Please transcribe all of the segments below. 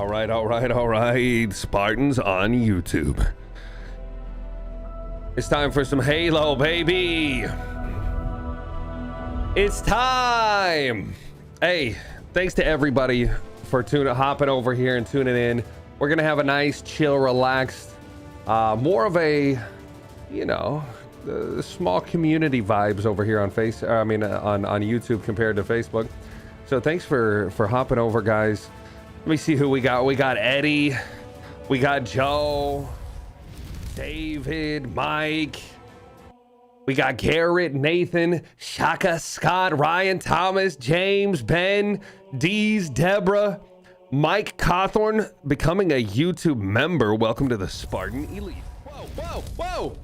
All right. Spartans on YouTube. It's time for some Halo, baby. It's time. Hey, thanks to everybody for hopping over here and tuning in. We're gonna have a nice, chill, relaxed, more of a, you know, small community vibes over here on on YouTube compared to Facebook. So thanks for hopping over, guys. Let me see who we got. We got Eddie, we got Joe, David, Mike, we got Garrett, Nathan, Shaka, Scott, Ryan, Thomas, James, Ben, Dees, Deborah, Mike Cawthorn becoming a YouTube member. Welcome to the Spartan Elite. Whoa.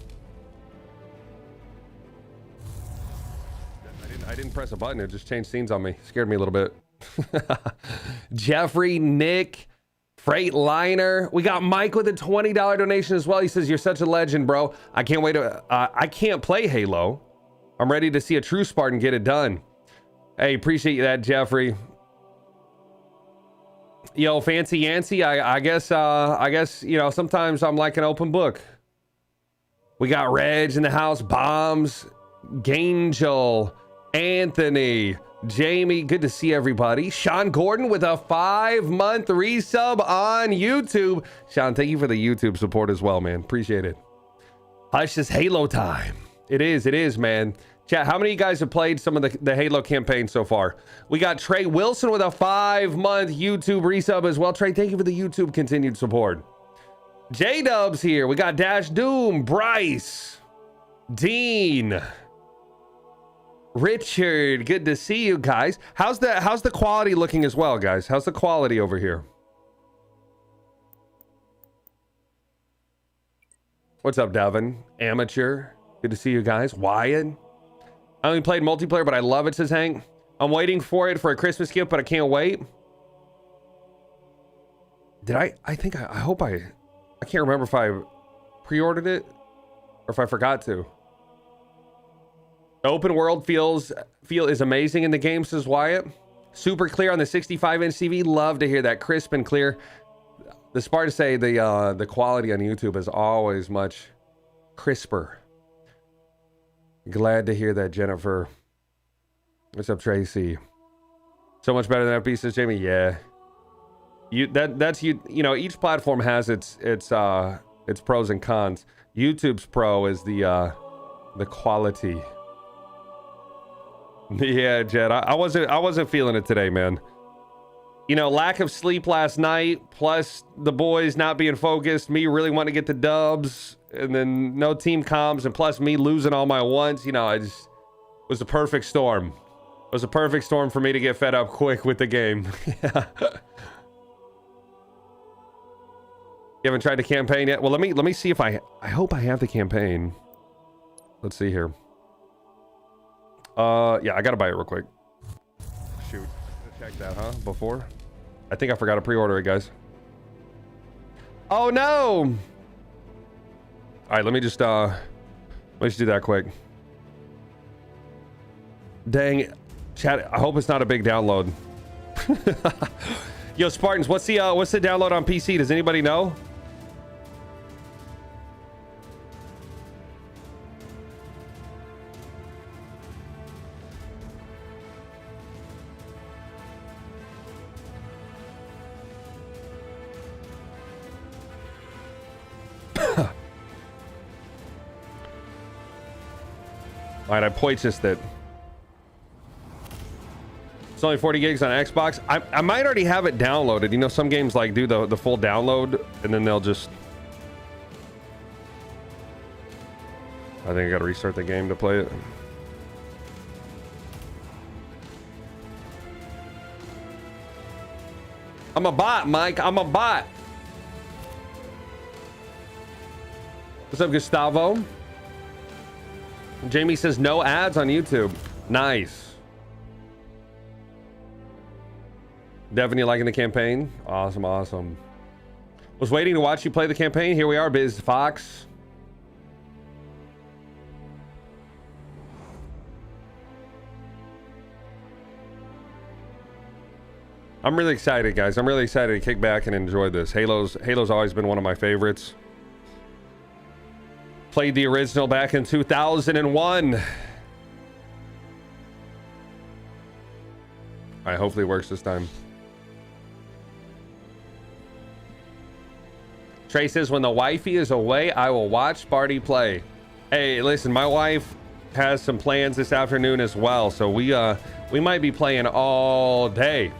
I didn't press a button. It just changed scenes on me. Scared me a little bit. Jeffrey, Nick, Freightliner. We got Mike with a $20 donation as well. He says, "You're such a legend, bro. I can't wait to I can't play Halo. I'm ready to see a true Spartan get it done." Hey, appreciate that, Jeffrey. Yo, Fancy Yancy, I guess you know, sometimes I'm like an open book. We got Reg in the house, Bombs, Gangel, Anthony, Jamie, good to see everybody. Sean Gordon with a 5-month resub on YouTube. Sean, thank you for the YouTube support as well, man. Appreciate it. Hush, this Halo time. It is, man. Chat, how many of you guys have played some of the Halo campaign so far? We got Trey Wilson with a 5-month YouTube resub as well. Trey, thank you for the YouTube continued support. J-Dub's here. We got Dash Doom, Bryce, Dean, Richard, good to see you guys. How's the quality looking as well, guys? How's the quality over here? What's up, Devin? Amateur, good to see you guys. Wyatt, I only played multiplayer, but I love it, says Hank. I'm waiting for it for a Christmas gift, but I can't wait. Did I hope I can't remember if I pre-ordered it or if I forgot to. Open world feel is amazing in the game, says Wyatt. Super clear on the 65-inch TV. Love to hear that, crisp and clear. The Spartans say the quality on YouTube is always much crisper. Glad to hear that, Jennifer. What's up, Tracy? So much better than FB, says Jamie. Yeah. You know, each platform has its pros and cons. YouTube's pro is the quality. Yeah, Jed, I wasn't feeling it today, man. You know, lack of sleep last night, plus the boys not being focused, me really wanting to get the dubs, and then no team comms, and plus me losing all my ones. You know, it was a perfect storm. It was a perfect storm for me to get fed up quick with the game. Yeah. You haven't tried the campaign yet? Well, let me see if I hope I have the campaign. Let's see here. Yeah, I gotta buy it real quick. Shoot, check that, huh? Before, I think I forgot to pre-order it, guys. Oh no! All right, let me just do that quick. Dang, chat. I hope it's not a big download. Yo, Spartans, what's the download on PC? Does anybody know? All right, I purchased it. It's only 40 gigs on Xbox. I might already have it downloaded. You know, some games like do the full download and then they'll just... I think I gotta restart the game to play it. I'm a bot, Mike. I'm a bot. What's up, Gustavo? Jamie says no ads on YouTube. Nice. Devin, you liking the campaign? Awesome. Was waiting to watch you play the campaign. Here we are, Biz Fox. I'm really excited, guys. I'm really excited to kick back and enjoy this. Halo's always been one of my favorites. Played the original back in 2001. All right, hopefully it works this time. Trey says, when the wifey is away, I will watch Sparty play. Hey, listen, my wife has some plans this afternoon as well, so we might be playing all day.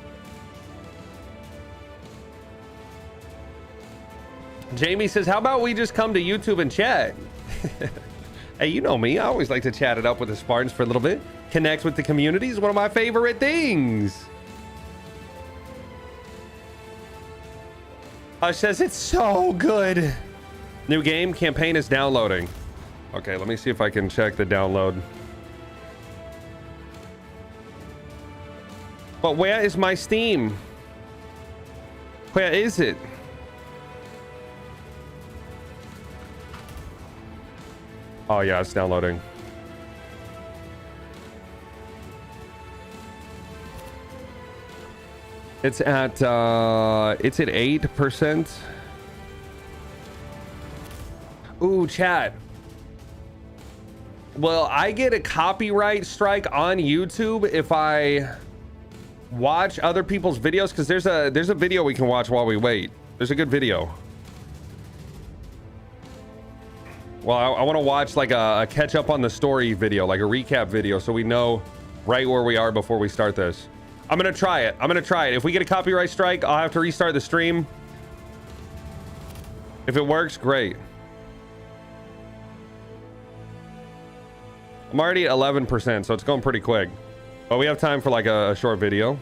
Jamie says, how about we just come to YouTube and chat? Hey, you know me. I always like to chat it up with the Spartans for a little bit. Connect with the community is one of my favorite things. Says it's so good. New game campaign is downloading. Okay, let me see if I can check the download. But where is my Steam? Where is it? Oh yeah, it's downloading. It's at 8%. Ooh, chat. Well, I get a copyright strike on YouTube if I watch other people's videos, because there's a video we can watch while we wait. There's a good video. Well, I want to watch like a catch up on the story video, like a recap video, so we know right where we are before we start this. I'm gonna try it. If we get a copyright strike, I'll have to restart the stream. If it works, great. I'm already at 11%, so it's going pretty quick. But we have time for like a short video.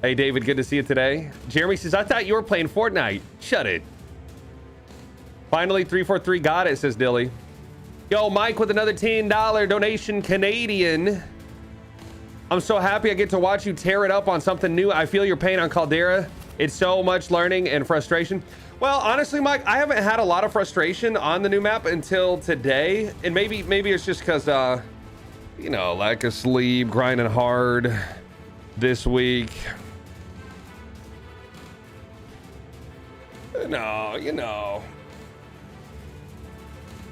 Hey, David, good to see you today. Jeremy says, I thought you were playing Fortnite. Shut it. Finally, 343 got it, says Dilly. Yo, Mike with another $10 donation Canadian. I'm so happy I get to watch you tear it up on something new. I feel your pain on Caldera. It's so much learning and frustration. Well, honestly, Mike, I haven't had a lot of frustration on the new map until today. And maybe it's just because, you know, lack of sleep, grinding hard this week. No, you know.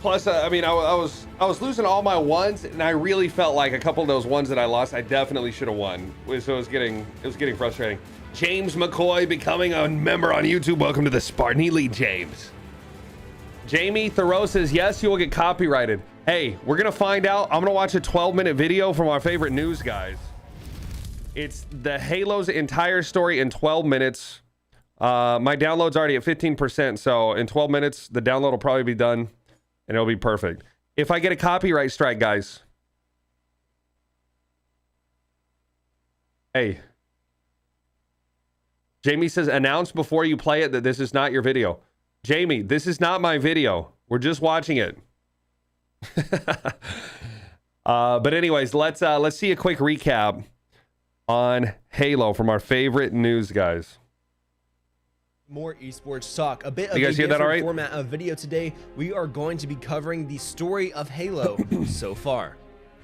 Plus, I mean, I was losing all my ones, and I really felt like a couple of those ones that I lost, I definitely should have won. So it was getting frustrating. James McCoy becoming a member on YouTube. Welcome to the Spartan Elite, James. Jamie Thoreau says, yes, you will get copyrighted. Hey, we're gonna find out. I'm gonna watch a 12-minute video from our favorite news guys. It's the Halo's entire story in 12 minutes. My download's already at 15%, so in 12 minutes, the download will probably be done, and it'll be perfect. If I get a copyright strike, guys. Hey. Jamie says, announce before you play it that this is not your video. Jamie, this is not my video. We're just watching it. But anyways, let's see a quick recap on Halo from our favorite news guys. More esports talk. A bit of you guys a hear that all right? format of video today. We are going to be covering the story of Halo so far.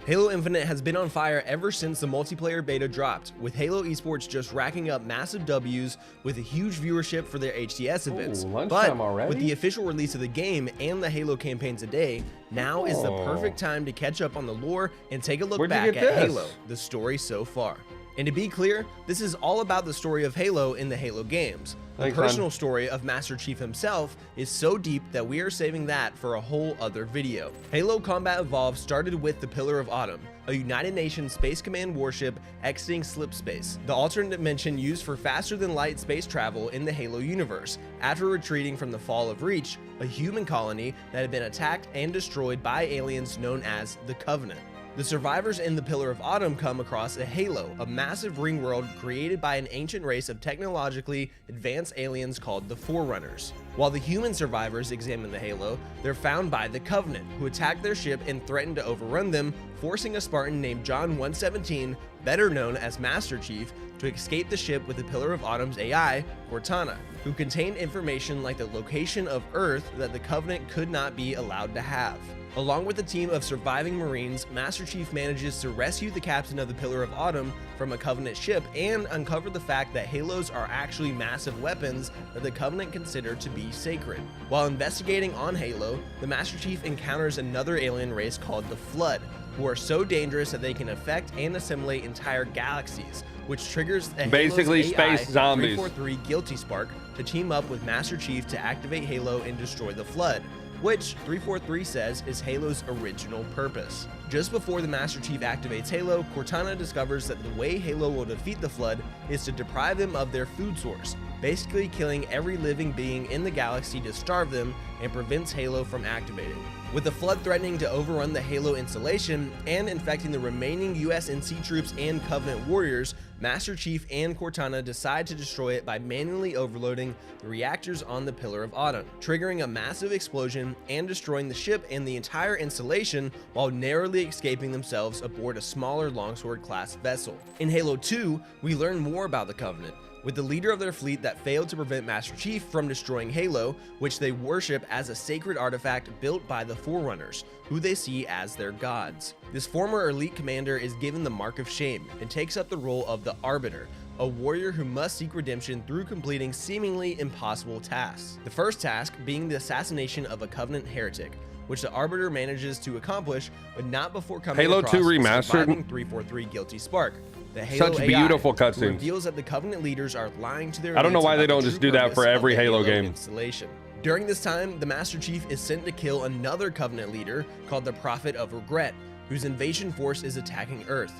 Halo Infinite has been on fire ever since the multiplayer beta dropped, with Halo esports just racking up massive W's with a huge viewership for their HTS events. But already? with the official release of the game and the Halo campaign today, now is the perfect time to catch up on the lore and take a look back at Halo, the story so far. And to be clear, this is all about the story of Halo in the Halo games. The personal story of Master Chief himself is so deep that we are saving that for a whole other video. Halo Combat Evolved started with the Pillar of Autumn, a United Nations Space Command warship exiting slipspace, the alternate dimension used for faster-than-light space travel in the Halo universe, after retreating from the Fall of Reach, a human colony that had been attacked and destroyed by aliens known as the Covenant. The survivors in the Pillar of Autumn come across a halo, a massive ring world created by an ancient race of technologically advanced aliens called the Forerunners. While the human survivors examine the halo, they're found by the Covenant, who attack their ship and threaten to overrun them, forcing a Spartan named John 117, better known as Master Chief, to escape the ship with the Pillar of Autumn's AI, Cortana, who contained information like the location of Earth that the Covenant could not be allowed to have. Along with a team of surviving Marines, Master Chief manages to rescue the captain of the Pillar of Autumn from a Covenant ship and uncover the fact that halos are actually massive weapons that the Covenant consider to be sacred. While investigating on Halo, the Master Chief encounters another alien race called the Flood, who are so dangerous that they can affect and assimilate entire galaxies, which triggers the basically Halo's space AI, zombies. 343 Guilty Spark to team up with Master Chief to activate Halo and destroy the Flood, which 343 says is Halo's original purpose. Just before the Master Chief activates Halo, Cortana discovers that the way Halo will defeat the Flood is to deprive them of their food source, basically killing every living being in the galaxy to starve them, and prevents Halo from activating. With the Flood threatening to overrun the Halo installation and infecting the remaining USNC troops and Covenant warriors, Master Chief and Cortana decide to destroy it by manually overloading the reactors on the Pillar of Autumn, triggering a massive explosion and destroying the ship and the entire installation while narrowly escaping themselves aboard a smaller Longsword-class vessel. In Halo 2, we learn more about the Covenant, with the leader of their fleet that failed to prevent Master Chief from destroying Halo, which they worship as a sacred artifact built by the Forerunners, who they see as their gods. This former elite commander is given the Mark of Shame and takes up the role of the Arbiter, a warrior who must seek redemption through completing seemingly impossible tasks. The first task being the assassination of a Covenant heretic, which the Arbiter manages to accomplish, but not before coming Halo across 2 the Remastered. surviving 343 Guilty Spark. The Halo Such AI, beautiful who cutscenes. reveals that the Covenant leaders are lying to their I don't know elites why they about don't the just true do that purpose for every of the Halo game. installation. During this time, the Master Chief is sent to kill another Covenant leader called the Prophet of Regret, whose invasion force is attacking Earth.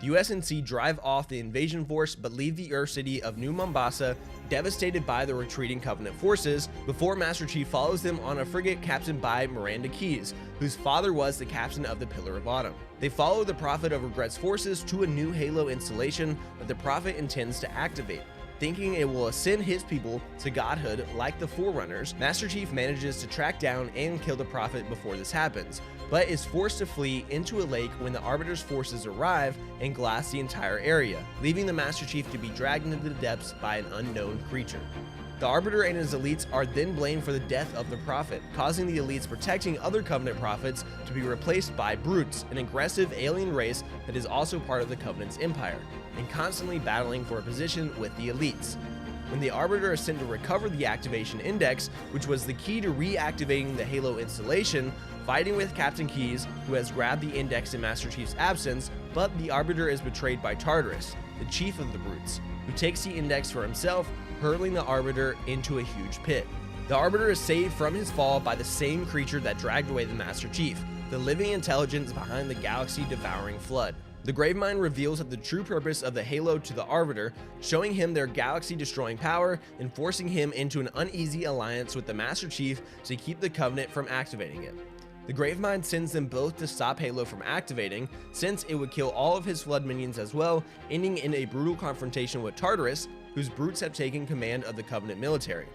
The USNC drive off the invasion force but leave the Earth city of New Mombasa devastated by the retreating Covenant forces before Master Chief follows them on a frigate captained by Miranda Keyes, whose father was the captain of the Pillar of Autumn. They follow the Prophet of Regret's forces to a new Halo installation that the Prophet intends to activate. Thinking it will ascend his people to godhood like the Forerunners, Master Chief manages to track down and kill the Prophet before this happens, but is forced to flee into a lake when the Arbiter's forces arrive and glass the entire area, leaving the Master Chief to be dragged into the depths by an unknown creature. The Arbiter and his elites are then blamed for the death of the Prophet, causing the elites protecting other Covenant prophets to be replaced by Brutes, an aggressive alien race that is also part of the Covenant's empire, and constantly battling for a position with the elites. When the Arbiter is sent to recover the activation index, which was the key to reactivating the Halo installation, fighting with Captain Keyes, who has grabbed the index in Master Chief's absence, but the Arbiter is betrayed by Tartarus, the chief of the Brutes, who takes the index for himself, hurling the Arbiter into a huge pit. The Arbiter is saved from his fall by the same creature that dragged away the Master Chief, the living intelligence behind the galaxy-devouring Flood. The Gravemind reveals that the true purpose of the Halo to the Arbiter, showing him their galaxy-destroying power and forcing him into an uneasy alliance with the Master Chief to keep the Covenant from activating it. The Gravemind sends them both to stop Halo from activating, since it would kill all of his Flood minions as well, ending in a brutal confrontation with Tartarus, whose Brutes have taken command of the Covenant military.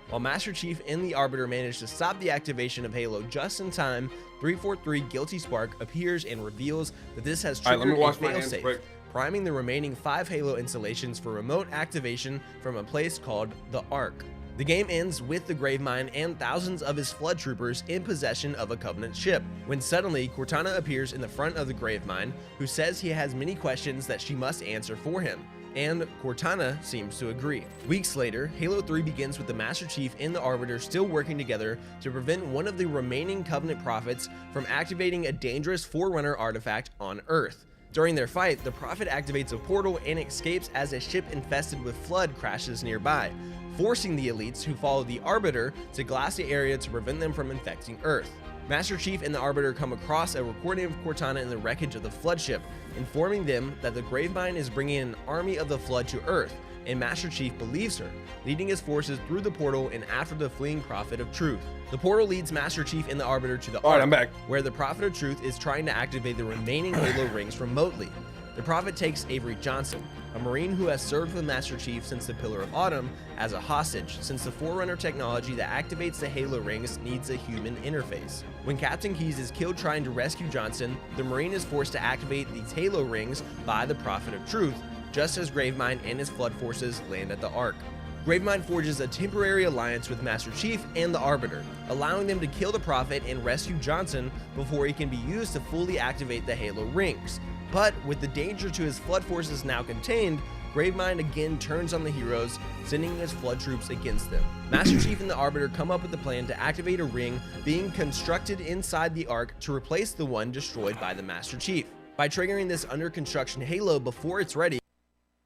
While Master Chief and the Arbiter manage to stop the activation of Halo just in time, 343 Guilty Spark appears and reveals that this has triggered a failsafe, priming the remaining 5 Halo installations for remote activation from a place called the Ark. The game ends with the Gravemind and thousands of his Flood troopers in possession of a Covenant ship, when suddenly Cortana appears in the front of the Gravemind, who says he has many questions that she must answer for him, and Cortana seems to agree. Weeks later, Halo 3 begins with the Master Chief and the Arbiter still working together to prevent one of the remaining Covenant prophets from activating a dangerous Forerunner artifact on Earth. During their fight, the Prophet activates a portal and escapes as a ship infested with Flood crashes nearby, forcing the elites who follow the Arbiter to glass the area to prevent them from infecting Earth. Master Chief and the Arbiter come across a recording of Cortana in the wreckage of the Flood ship, informing them that the Gravemind is bringing an army of the Flood to Earth, and Master Chief believes her, leading his forces through the portal and after the fleeing Prophet of Truth. The portal leads Master Chief and the Arbiter to the Ark, I'm back. where the Prophet of Truth is trying to activate the remaining Halo rings remotely. The Prophet takes Avery Johnson, a Marine who has served with Master Chief since the Pillar of Autumn, as a hostage, since the Forerunner technology that activates the Halo rings needs a human interface. When Captain Keyes is killed trying to rescue Johnson, the Marine is forced to activate these Halo rings by the Prophet of Truth, just as Gravemind and his Flood forces land at the Ark. Gravemind forges a temporary alliance with Master Chief and the Arbiter, allowing them to kill the Prophet and rescue Johnson before he can be used to fully activate the Halo rings. But with the danger to his Flood forces now contained, Gravemind again turns on the heroes, sending his Flood troops against them. Master Chief and the Arbiter come up with a plan to activate a ring being constructed inside the Ark to replace the one destroyed by the Master Chief. By triggering this under construction Halo before it's ready.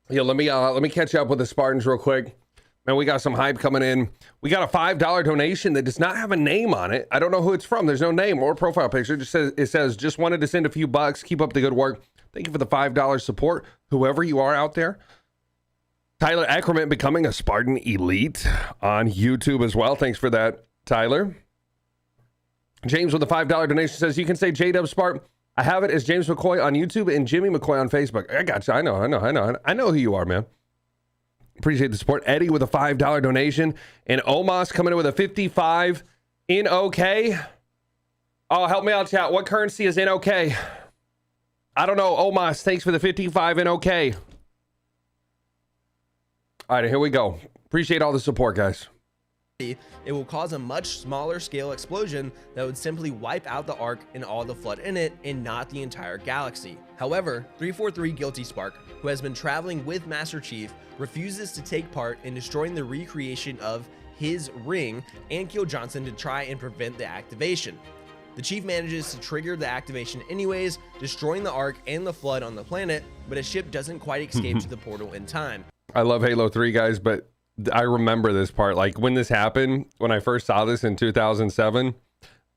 Yeah, let me catch up with the Spartans real quick. Man, we got some hype coming in. We got a $5 donation that does not have a name on it. I don't know who it's from. There's no name or profile picture. It says just wanted to send a few bucks. Keep up the good work. Thank you for the $5 support, whoever you are out there. Tyler Ackerman becoming a Spartan Elite on YouTube as well. Thanks for that, Tyler. James with a $5 donation says, you can say J-Dub Spart. I have it as James McCoy on YouTube and Jimmy McCoy on Facebook. I got you. I know who you are, man. Appreciate the support. Eddie with a $5 donation. And Omos coming in with a 55 in OK. Oh, help me out, chat. What currency is in OK? I don't know. Omos, thanks for the 55 in OK. All right, here we go. Appreciate all the support, guys. It will cause a much smaller scale explosion that would simply wipe out the Ark and all the Flood in it, and not the entire galaxy. However, 343 Guilty Spark, who has been traveling with Master Chief, refuses to take part in destroying the recreation of his ring and kill Johnson to try and prevent the activation. The Chief manages to trigger the activation anyways, destroying the Ark and the Flood on the planet, but his ship doesn't quite escape to the portal in time. I love Halo 3, guys, but I remember this part. Like when this happened, when I first saw this in 2007,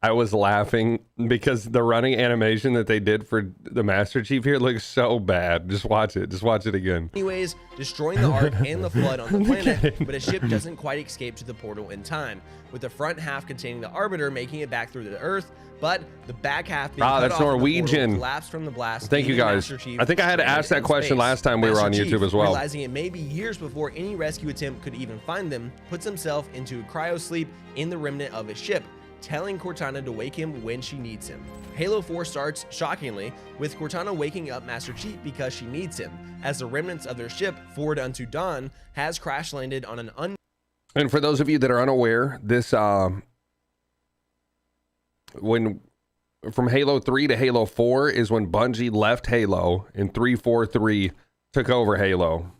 I was laughing because the running animation that they did for the Master Chief here looks so bad. Just watch it. Just watch it again. Anyways, destroying the Ark and the Flood on the planet, but his ship doesn't quite escape to the portal in time, with the front half containing the Arbiter making it back through the Earth, but the back half being cut that's off Norwegian. Collapsed from the blast. Thank you, guys. I think I had to ask that question last time we were on YouTube as well. Realizing it may be years before any rescue attempt could even find them, puts himself into cryo sleep in the remnant of his ship, telling Cortana to wake him when she needs him. Halo 4 starts, shockingly, with Cortana waking up Master Chief because she needs him, as the remnants of their ship, Forward Unto Dawn, has crash landed on an And for those of you that are unaware, this when from Halo 3 to Halo 4 is when Bungie left Halo and 343 took over Halo.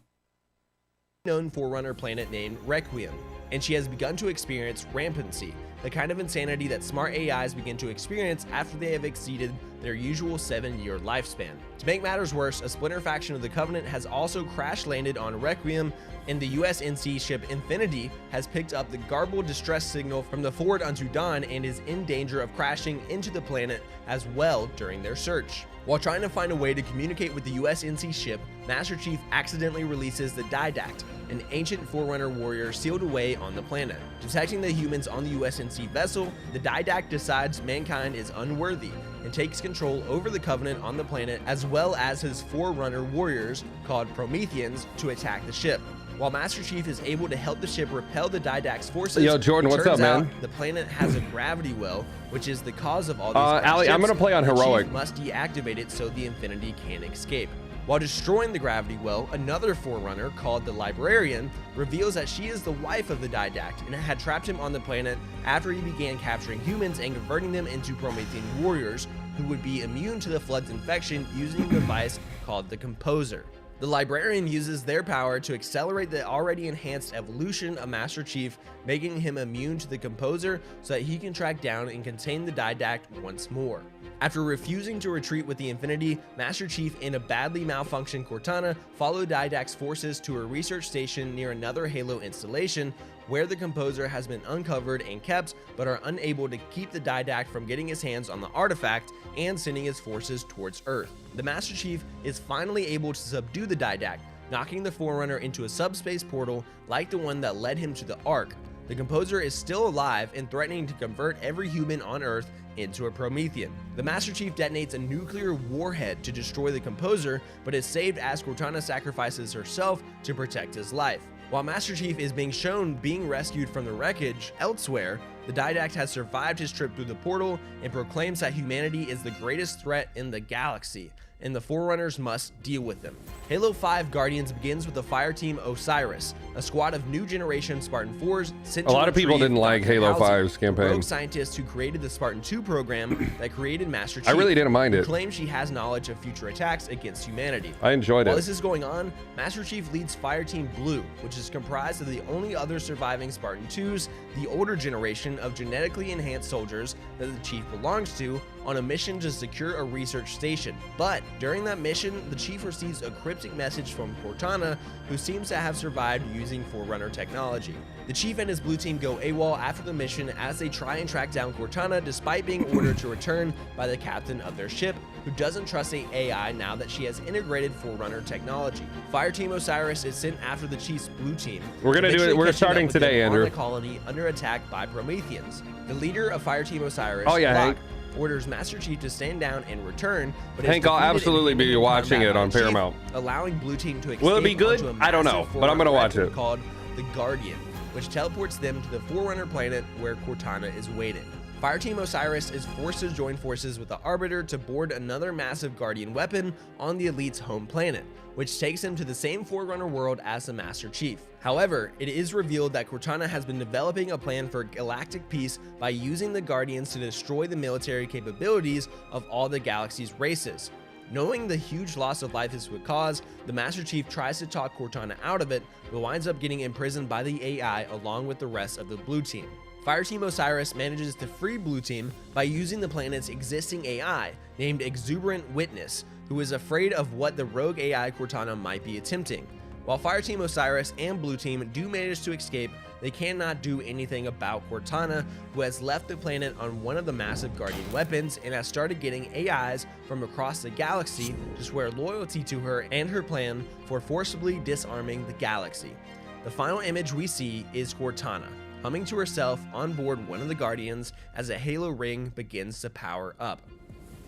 Known Forerunner planet named Requiem, and she has begun to experience rampancy, the kind of insanity that smart AIs begin to experience after they have exceeded their usual 7-year lifespan. To make matters worse, a splinter faction of the Covenant has also crash landed on Requiem, and the USNC ship Infinity has picked up the garbled distress signal from the Forward Unto Dawn and is in danger of crashing into the planet as well during their search. While trying to find a way to communicate with the USNC ship, Master Chief accidentally releases the Didact, an ancient Forerunner warrior sealed away on the planet. Detecting the humans on the USNC vessel, the Didact decides mankind is unworthy and takes control over the Covenant on the planet, as well as his Forerunner warriors, called Prometheans, to attack the ship. While Master Chief is able to help the ship repel the Didact's forces, yo, Jordan, what's up, man? The planet has a gravity well, which is the cause of all these Ali, I'm gonna play on heroic. Chief must deactivate it so the Infinity can escape. While destroying the gravity well, another Forerunner, called the Librarian, reveals that she is the wife of the Didact and had trapped him on the planet after he began capturing humans and converting them into Promethean warriors who would be immune to the Flood's infection using a device called the Composer. The Librarian uses their power to accelerate the already enhanced evolution of Master Chief, making him immune to the Composer so that he can track down and contain the Didact once more. After refusing to retreat with the Infinity, Master Chief and a badly malfunctioned Cortana follow Didact's forces to a research station near another Halo installation, where the composer has been uncovered and kept, but are unable to keep the didact from getting his hands on the artifact and sending his forces towards Earth. The Master Chief is finally able to subdue the didact, knocking the Forerunner into a subspace portal like the one that led him to the Ark. The composer is still alive and threatening to convert every human on Earth into a Promethean. The Master Chief detonates a nuclear warhead to destroy the composer, but is saved as Cortana sacrifices herself to protect his life. While Master Chief is being shown being rescued from the wreckage elsewhere, the didact has survived his trip through the portal and proclaims that humanity is the greatest threat in the galaxy, and the Forerunners must deal with them. Halo 5 Guardians begins with the Fireteam Osiris, a squad of new generation Spartan 4s sent to a lot of people didn't like Halo 5's campaign. Rogue scientist who created the Spartan 2 program that created Master Chief. I really didn't mind it. Claims she has knowledge of future attacks against humanity. I enjoyed it. While this is going on, Master Chief leads Fireteam Blue, which is comprised of the only other surviving Spartan 2s, the older generation of genetically enhanced soldiers that the Chief belongs to, on a mission to secure a research station. But during that mission, the Chief receives a cryptic message from Cortana, who seems to have survived using Forerunner technology. The Chief and his blue team go AWOL after the mission as they try and track down Cortana despite being ordered to return by the captain of their ship, who doesn't trust the AI now that she has integrated Forerunner technology. Fireteam Osiris is sent after the Chief's blue team. We're gonna do it. We're starting today, Andrew. On the colony under attack by Prometheans. The leader of Fireteam Osiris, Hank, orders Master Chief to stand down and return, but Hank, I'll absolutely be watching it on Paramount. Allowing Blue Team to escape. Will it be good? I don't know, but I'm gonna watch it. Called the Guardian, which teleports them to the Forerunner planet where Cortana is waiting. Fireteam Osiris is forced to join forces with the Arbiter to board another massive Guardian weapon on the Elite's home planet, which takes him to the same Forerunner world as the Master Chief. However, it is revealed that Cortana has been developing a plan for galactic peace by using the Guardians to destroy the military capabilities of all the galaxy's races. Knowing the huge loss of life this would cause, the Master Chief tries to talk Cortana out of it, but winds up getting imprisoned by the AI along with the rest of the Blue Team. Fireteam Osiris manages to free Blue Team by using the planet's existing AI, named Exuberant Witness, who is afraid of what the rogue AI Cortana might be attempting. While Fireteam Osiris and Blue Team do manage to escape, they cannot do anything about Cortana, who has left the planet on one of the massive Guardian weapons and has started getting AIs from across the galaxy to swear loyalty to her and her plan for forcibly disarming the galaxy. The final image we see is Cortana, humming to herself on board one of the Guardians as a Halo ring begins to power up.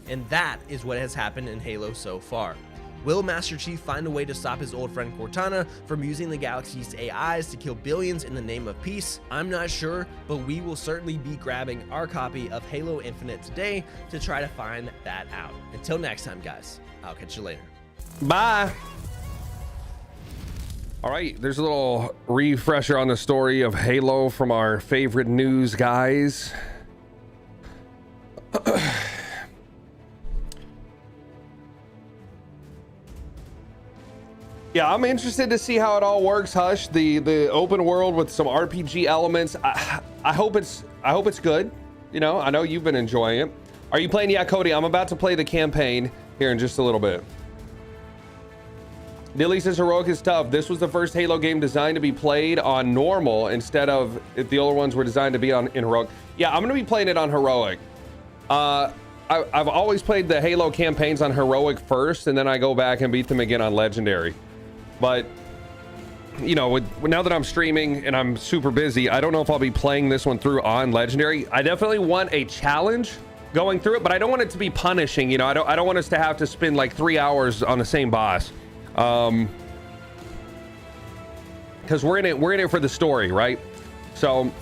And that is what has happened in Halo so far. Will Master Chief find a way to stop his old friend Cortana from using the galaxy's AIs to kill billions in the name of peace? I'm not sure, but we will certainly be grabbing our copy of Halo Infinite today to try to find that out. Until next time, guys, I'll catch you later. Bye. All right, there's a little refresher on the story of Halo from our favorite news guys. Yeah, I'm interested to see how it all works, Hush. The open world with some RPG elements. I hope it's good. You know, I know you've been enjoying it. Are you playing? Yeah, Cody, I'm about to play the campaign here in just a little bit. Dilly says heroic is tough. This was the first Halo game designed to be played on normal instead of if the older ones were designed to be in heroic. Yeah, I'm gonna be playing it on heroic. I've always played the Halo campaigns on heroic first, and then I go back and beat them again on legendary. But you know, now that I'm streaming and I'm super busy, I don't know if I'll be playing this one through on legendary. I definitely want a challenge going through it, but I don't want it to be punishing. You know, I don't want us to have to spend like 3 hours on the same boss. Because we're in it for the story, right? So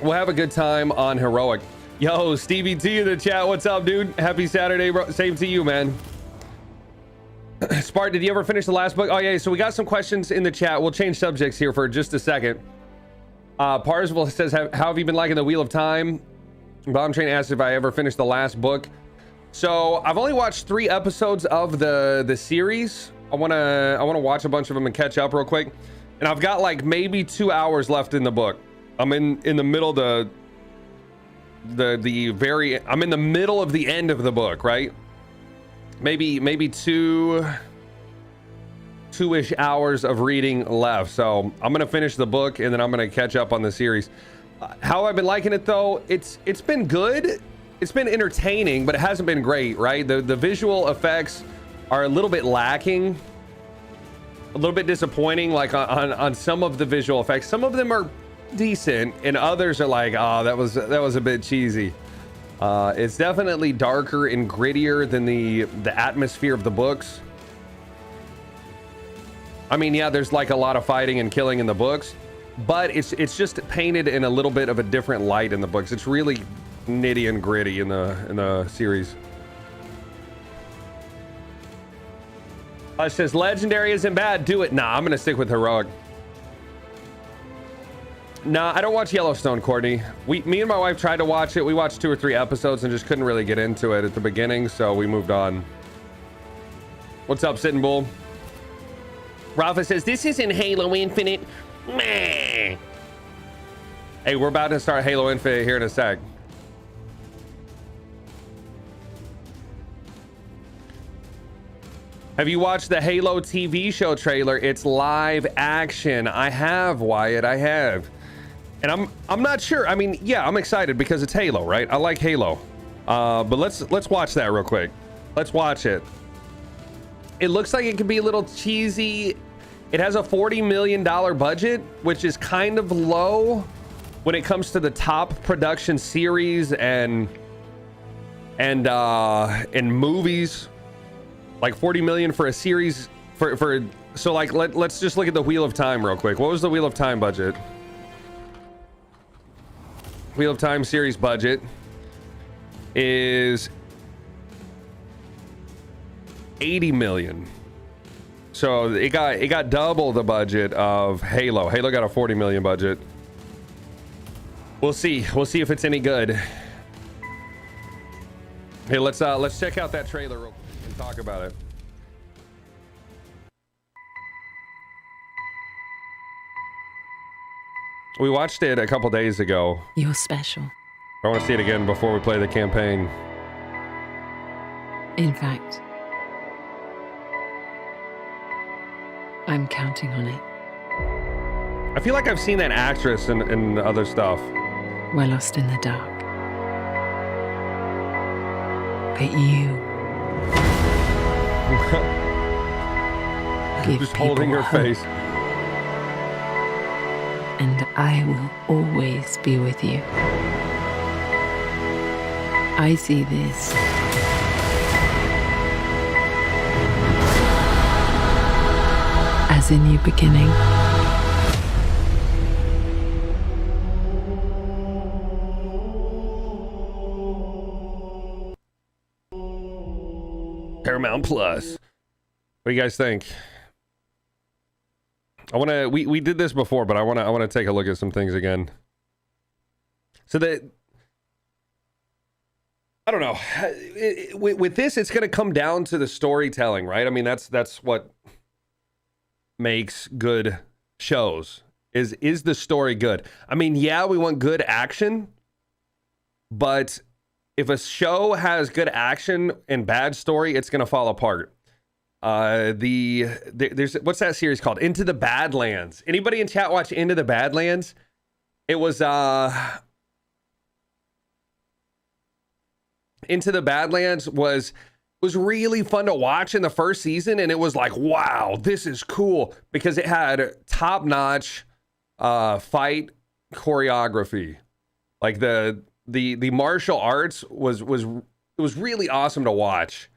we'll have a good time on heroic. Yo, Stevie T in the chat, what's up, dude? Happy Saturday, bro. Same to you, man. Spart, did you ever finish the last book? Oh yeah, so we got some questions in the chat. We'll change subjects here for just a second. Parsifal says, how have you been liking the Wheel of Time? Bomb Train asked if I ever finished the last book. So I've only watched 3 episodes of the series. I wanna watch a bunch of them and catch up real quick. And I've got like maybe 2 hours left in the book. I'm in the middle of I'm in the middle of the end of the book, right? Maybe 2 2-ish hours of reading left. So I'm going to finish the book and then I'm going to catch up on the series. How I've been liking it though, it's been good. It's been entertaining, but it hasn't been great, right? The visual effects are a little bit lacking, a little bit disappointing, like on some of the visual effects. Some of them are decent and others are like, oh, that was a bit cheesy. It's definitely darker and grittier than the atmosphere of the books. I mean, yeah, there's like a lot of fighting and killing in the books, but it's just painted in a little bit of a different light in the books. It's really nitty and gritty in the series. It says legendary isn't bad. Do it. Nah, I'm gonna stick with heroic. Nah, I don't watch Yellowstone, Courtney. Me and my wife tried to watch it. We watched 2 or 3 episodes and just couldn't really get into it at the beginning, so we moved on. What's up, Sitting Bull? Rafa says, this isn't Halo Infinite. Meh. Hey, we're about to start Halo Infinite here in a sec. Have you watched the Halo TV show trailer? It's live action. I have, Wyatt. I have. And I'm not sure. I mean, yeah, I'm excited because it's Halo, right? I like Halo. But let's watch that real quick. Let's watch it. It looks like it could be a little cheesy. It has a $40 million budget, which is kind of low when it comes to the top production series and movies. Like 40 million for a series so like let's just look at the Wheel of Time real quick. What was the Wheel of Time budget? Wheel of Time series budget is 80 million. So it got double the budget of Halo. Halo got a 40 million budget. We'll see if it's any good. Hey, let's check out that trailer real quick and talk about it. We watched it a couple days ago. You're special. I want to see it again before we play the campaign. In fact, I'm counting on it. I feel like I've seen that actress in other stuff. We're lost in the dark. But you give Just holding her hope. face. And I will always be with you. I see this as a new beginning. Paramount Plus. What do you guys think? I want to. We did this before, but I want to take a look at some things again. So that I don't know. With this, it's going to come down to the storytelling, right? I mean, that's what makes good shows. Is the story good? I mean, yeah, we want good action, but if a show has good action and bad story, it's going to fall apart. There's what's that series called? Into the Badlands. Anybody in chat watch Into the Badlands? It was Into the Badlands was really fun to watch in the first season, and it was like, wow, this is cool because it had top-notch fight choreography. Like the martial arts was really awesome to watch.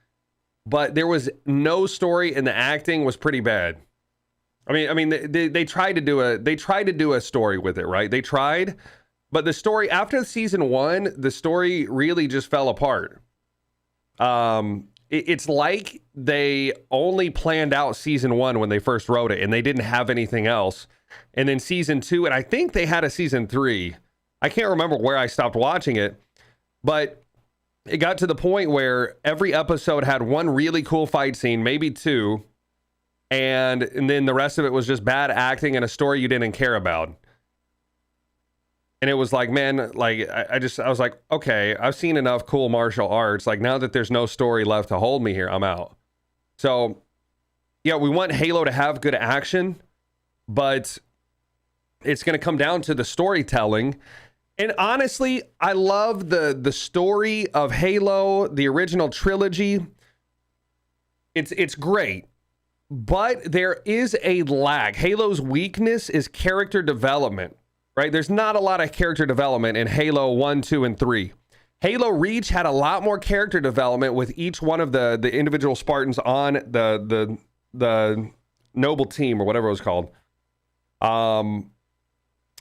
But there was no story, and the acting was pretty bad. I mean, they tried to do a story with it, right? They tried, but the story after season 1, the story really just fell apart. It's like they only planned out season 1 when they first wrote it, and they didn't have anything else. And then season 2, and I think they had a season 3. I can't remember where I stopped watching it, but it got to the point where every episode had one really cool fight scene, maybe 2, and then the rest of it was just bad acting and a story you didn't care about. And it was like, man, like I was like, okay, I've seen enough cool martial arts. Like now that there's no story left to hold me here, I'm out. So yeah, we want Halo to have good action, but it's going to come down to the storytelling. And honestly, I love the story of Halo, the original trilogy. It's great, but there is a lag. Halo's weakness is character development, right? There's not a lot of character development in Halo 1, 2, and 3. Halo Reach had a lot more character development with each one of the individual Spartans on the noble team, or whatever it was called.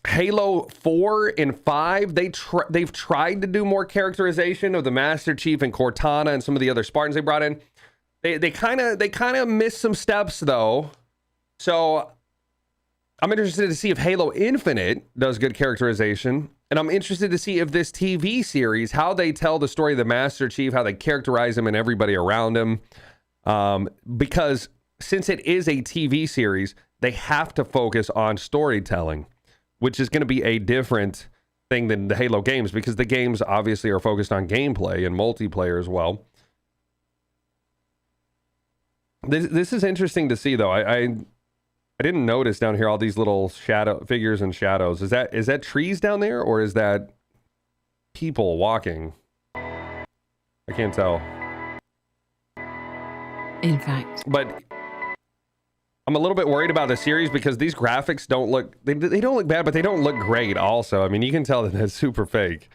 Halo 4 and 5, they've tried to do more characterization of the Master Chief and Cortana and some of the other Spartans they brought in. They kind of missed some steps though. So I'm interested to see if Halo Infinite does good characterization, and I'm interested to see if this TV series, how they tell the story of the Master Chief, how they characterize him and everybody around him. Because since it is a TV series, they have to focus on storytelling, which is going to be a different thing than the Halo games, because the games obviously are focused on gameplay and multiplayer as well. This is interesting to see, though. I didn't notice down here all these little shadow figures and shadows. Is that trees down there, or is that people walking? I can't tell. In fact, but I'm a little bit worried about the series because these graphics don't look, they don't look bad, but they don't look great also. I mean, you can tell that that's super fake.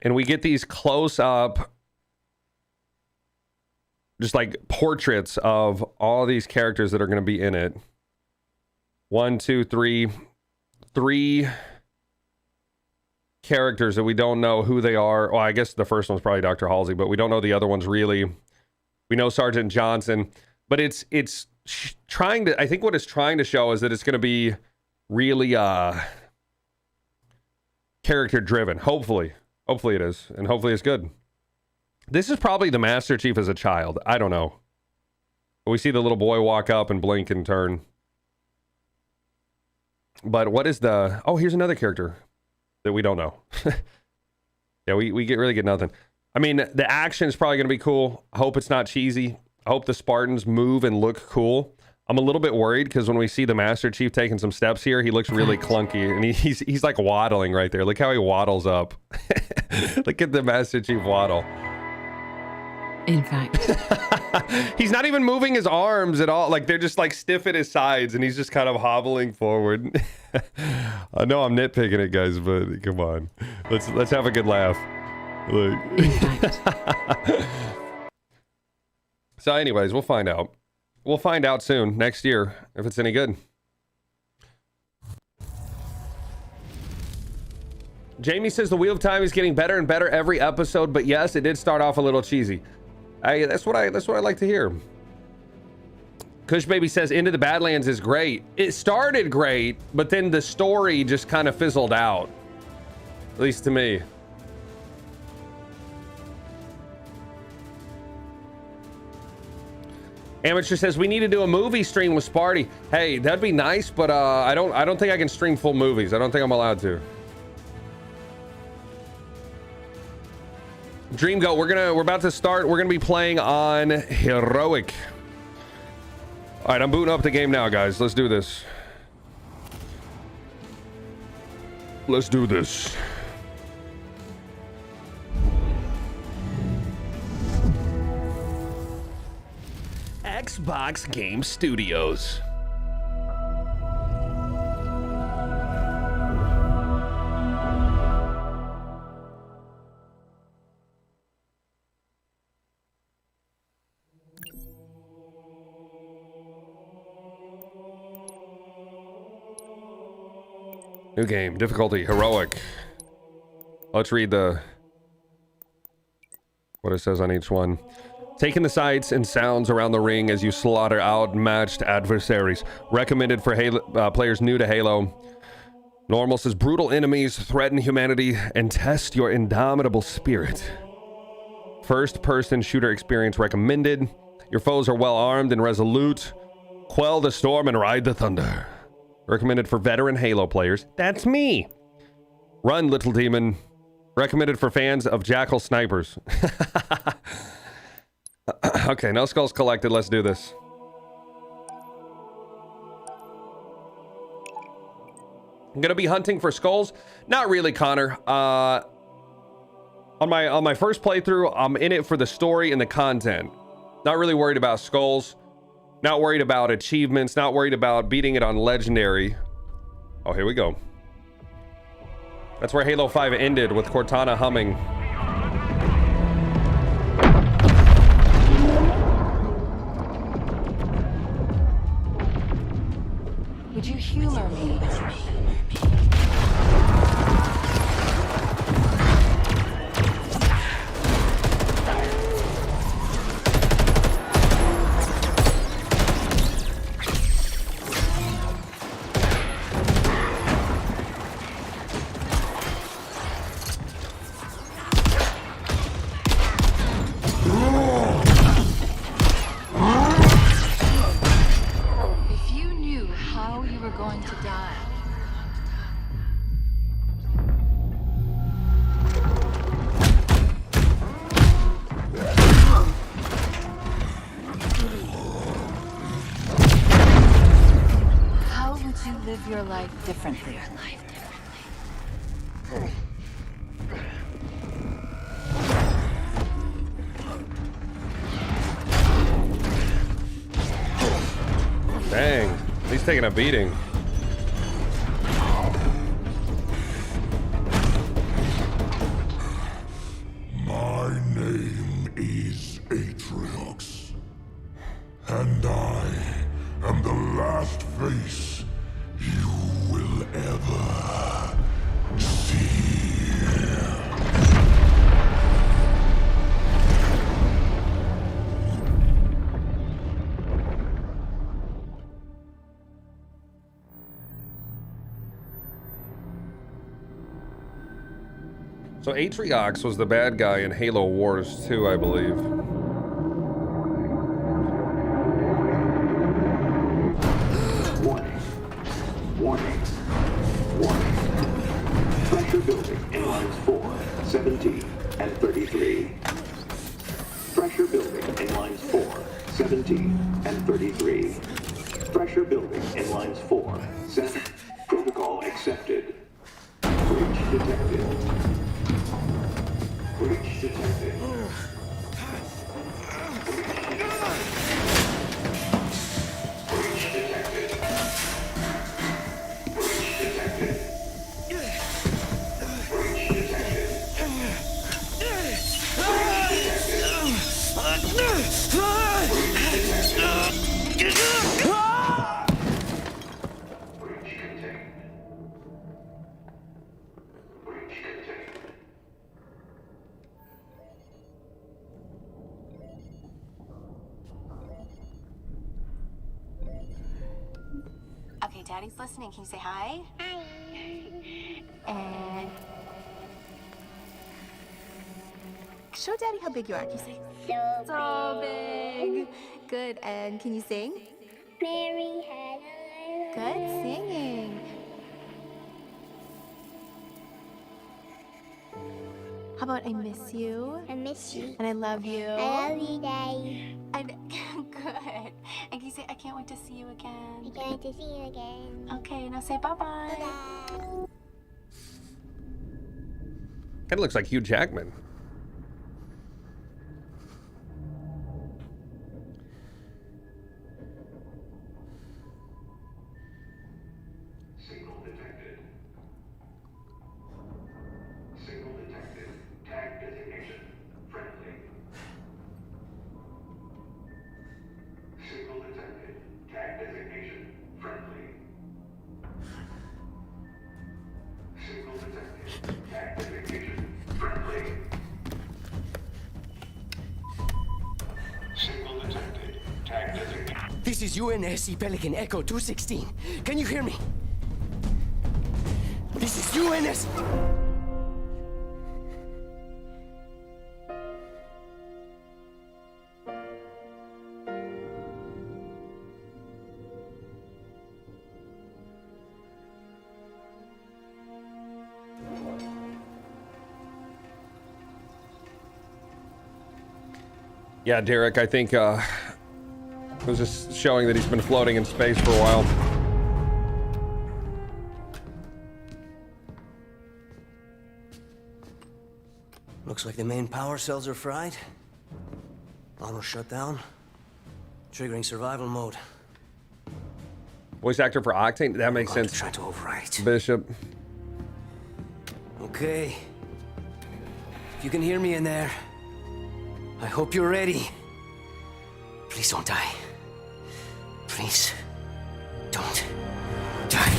And we get these close up, just like portraits of all these characters that are going to be in it. 1, 2, 3 characters that we don't know who they are. Well, I guess the first one's probably Dr. Halsey, but we don't know the other ones really. We know Sergeant Johnson, but it's trying to, I think what it's trying to show is that it's going to be really character driven. Hopefully it is, and hopefully it's good. This is probably the Master Chief as a child. I don't know. We see the little boy walk up and blink and turn. But what is the... Oh, here's another character that we don't know. Yeah, we really get nothing. I mean, the action is probably going to be cool. I hope it's not cheesy. I hope the Spartans move and look cool. I'm a little bit worried because when we see the Master Chief taking some steps here, he looks really clunky. And he's like waddling right there. Look how he waddles up. Look at the Master Chief waddle. in fact. He's not even moving his arms at all. Like, they're just like stiff at his sides and he's just kind of hobbling forward. I know I'm nitpicking it, guys, but come on. Let's have a good laugh. Look. In fact. So anyways, we'll find out. We'll find out soon, next year, if it's any good. Jamie says the Wheel of Time is getting better and better every episode, but yes, it did start off a little cheesy. That's what I like to hear. Kush Baby says Into the Badlands is great. It started great, but then the story just kind of fizzled out. At least to me. Amateur says we need to do a movie stream with Sparty. Hey, that'd be nice, but I don't think I can stream full movies. I don't think I'm allowed to. Dream Goat, we're about to start. We're gonna be playing on Heroic. All right, I'm booting up the game now, guys. Let's do this. Let's do this. Xbox Game Studios. New game, difficulty, heroic. Let's read what it says on each one. Taking the sights and sounds around the ring as you slaughter outmatched adversaries. Recommended for players new to Halo. Normal says brutal enemies threaten humanity and test your indomitable spirit. First-person shooter experience recommended. Your foes are well armed and resolute. Quell the storm and ride the thunder. Recommended for veteran Halo players. That's me. Run, little demon. Recommended for fans of Jackal snipers. Okay, no skulls collected. Let's do this. I'm gonna be hunting for skulls. Not really, Connor. On my first playthrough, I'm in it for the story and the content. Not really worried about skulls. Not worried about achievements. Not worried about beating it on legendary. Oh, here we go. That's where Halo 5 ended, with Cortana humming. Would you humor me? Your life differently. Dang, he's taking a beating. My name is Atriox, and I am the last face you will ever see. So Atriox was the bad guy in Halo Wars 2, I believe. Warning. Pressure building in lines 4, 17, and 33. Pressure building in lines 4, 17, and 33. Pressure building in lines 4, 7. Protocol accepted. Breach detected. Breach detected. Okay, Daddy's listening. Can you say hi? Hi. And show Daddy how big you are. Can you say so big? Good. And can you sing? Mary had a Good singing. How about I miss you? I miss you. And I love you. I love you, Daddy. And good. And can you say I can't wait to see you again? I can't wait to see you again. Okay, now say bye-bye. Bye. Kind of looks like Hugh Jackman. Signal detected. Signal detected. Tag designation. Friendly. Signal detected. Tag designation. Friendly. Signal detected. Tag designation. Friendly. Signal detected. Tag designation. This is UNSC Pelican Echo 216. Can you hear me? This is UNS. Yeah, Derek, I think it was just showing that he's been floating in space for a while. Looks like the main power cells are fried. Armor shut down. Triggering survival mode. Voice actor for Octane? That makes sense. Try to overwrite. Bishop. Okay. If you can hear me in there, I hope you're ready. Please don't die. Please don't die.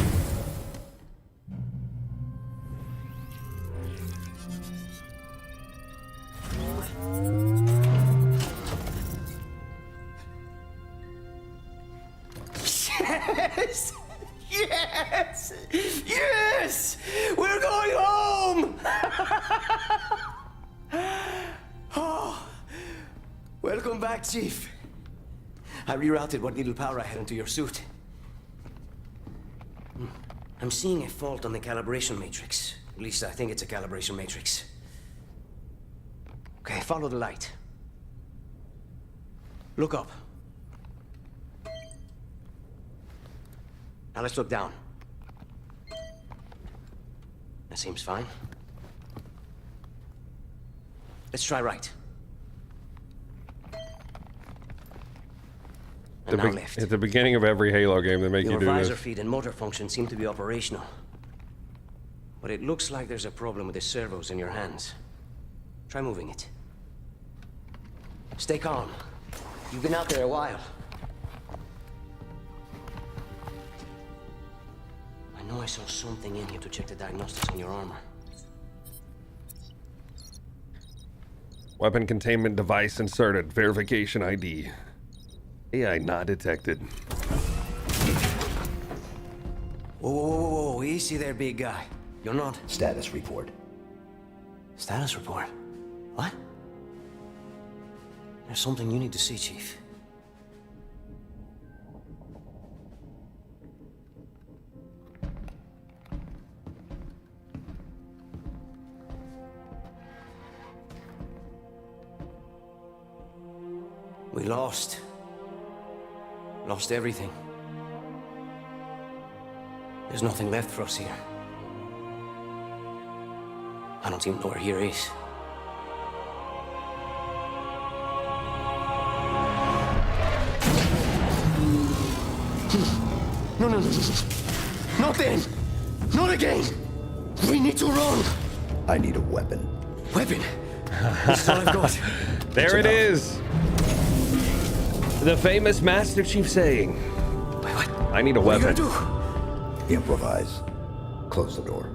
Yes! Yes! Yes! We're going home! Oh, welcome back, Chief. I rerouted what little power I had into your suit. I'm seeing a fault on the calibration matrix. At least I think it's a calibration matrix. Okay, follow the light. Look up. Now let's look down. That seems fine. Let's try right. And now left. At the beginning of every Halo game, they make you do Your visor this. feed and motor function seem to be operational. But it looks like there's a problem with the servos in your hands. Try moving it. Stay calm. You've been out there a while. I know I saw something in here to check the diagnostics on your armor. Weapon containment device inserted. Verification ID. AI not detected. Whoa, whoa, whoa, whoa, whoa. Easy there, big guy. You're not... Status report. Status report? What? There's something you need to see, Chief. We lost. Lost everything. There's nothing left for us here. I don't even know where here is. No, no, no. Not then! Not again! We need to run! I need a weapon. Weapon? That's all I've got. There it is. The famous Master Chief saying. Wait, what? I need a What are weapon. you gonna do? Improvise. Close the door.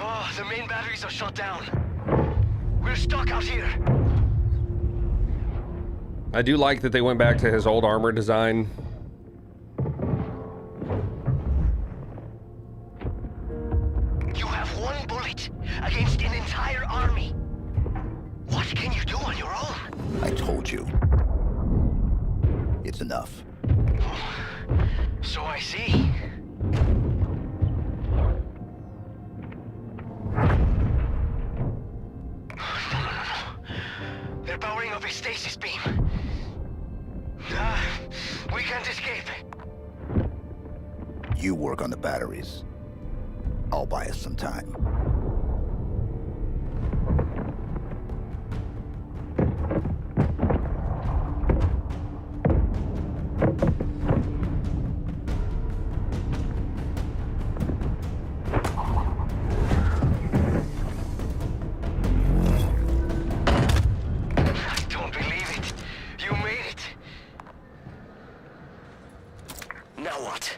Oh, the main batteries are shut down. We're stuck out here. I do like that they went back to his old armor design. You have one bullet against an entire army. What can you do on your own? I told you. It's enough. So I see. They're powering up a stasis beam. We can't escape. You work on the batteries. I'll buy us some time. I don't believe it. You made it. Now what?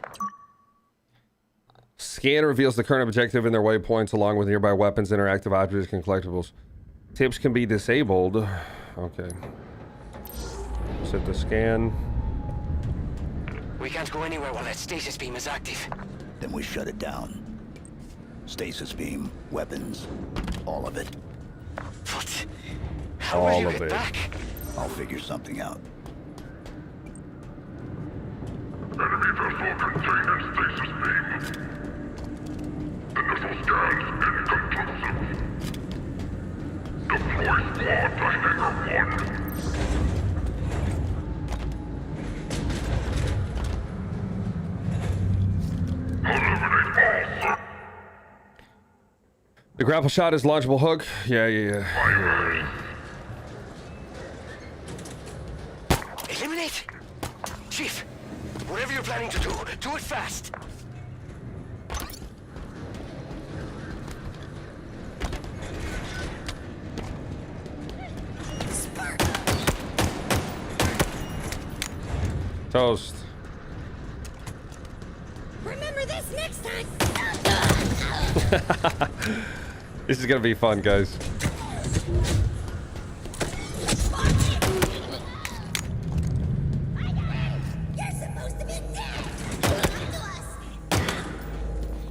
Scan reveals the current objective and their waypoints along with nearby weapons, interactive objects, and collectibles. Tips can be disabled. Okay. Set the scan. We can't go anywhere while that stasis beam is active. Then we shut it down. Stasis beam, weapons, all of it. What? How will you get back? I'll figure something out. Enemy vessel contained in stasis beam. Initial scans inconclusive. Deploy squad to Hangar 1. The grapple shot is launchable hook. Yeah. Eliminate? Chief, whatever you're planning to do it fast. Toast. Remember this next time. This is gonna be fun, guys. You're supposed to be dead. Come to us.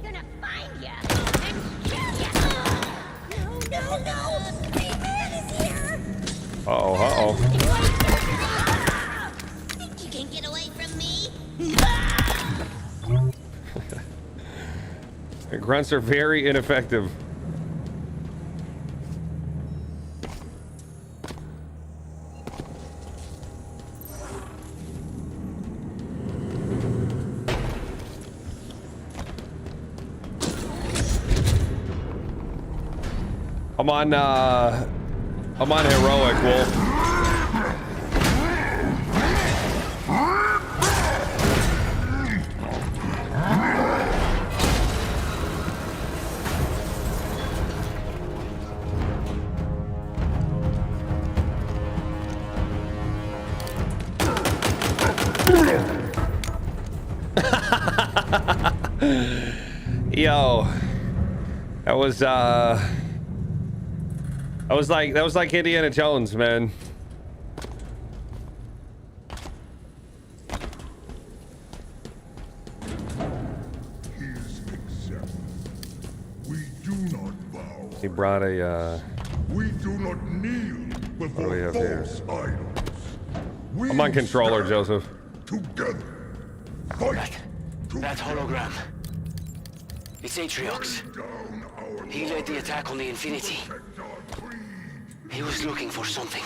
Gonna find ya and kill ya. No. Big man is here. Uh-oh. Think you can get away from me? Grunts are very ineffective. I'm on heroic, Wolf. Yo, that was like Indiana Jones, man. We do not bow. He brought a We do not kneel before What do we have here? false idols. We I'm on controller, stand Joseph. Together. Fight. That hologram. It's Atriox. Down our He led the attack on the Infinity. protect our creed. He was looking for something.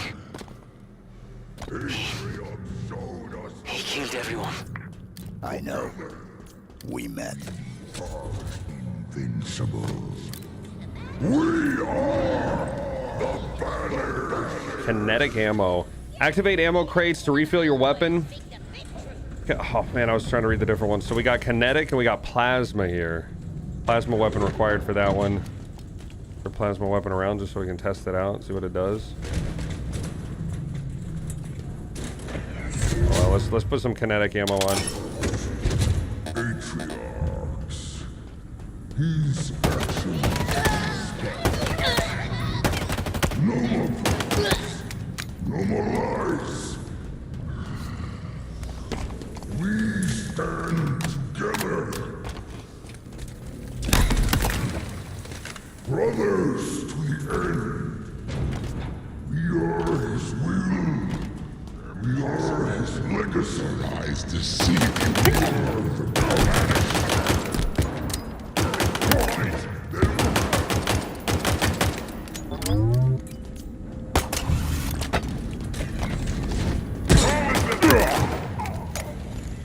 Atriox showed us He killed everyone. I know. We met. invincible. We are the Banners. Kinetic ammo. Activate ammo crates to refill your weapon. Oh man, I was trying to read the different ones. So we got kinetic and we got plasma here. Plasma weapon required for that one. Or plasma weapon around just so we can test it out, see what it does. Oh, well, let's put some kinetic ammo on. Atriox. His actions. No more problems. No more lies. We stand together. Brothers to the end. We are his will. We are his legacy. Eyes to see you are the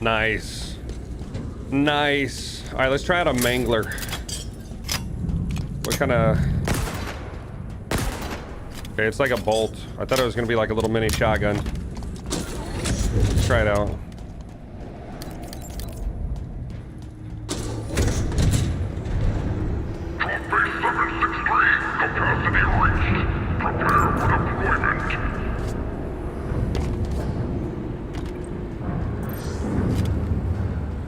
Nice. Nice. All right, let's try out a mangler. What kind of... Okay, it's like a bolt. I thought it was going to be like a little mini shotgun. Let's try it out. Capacity reached.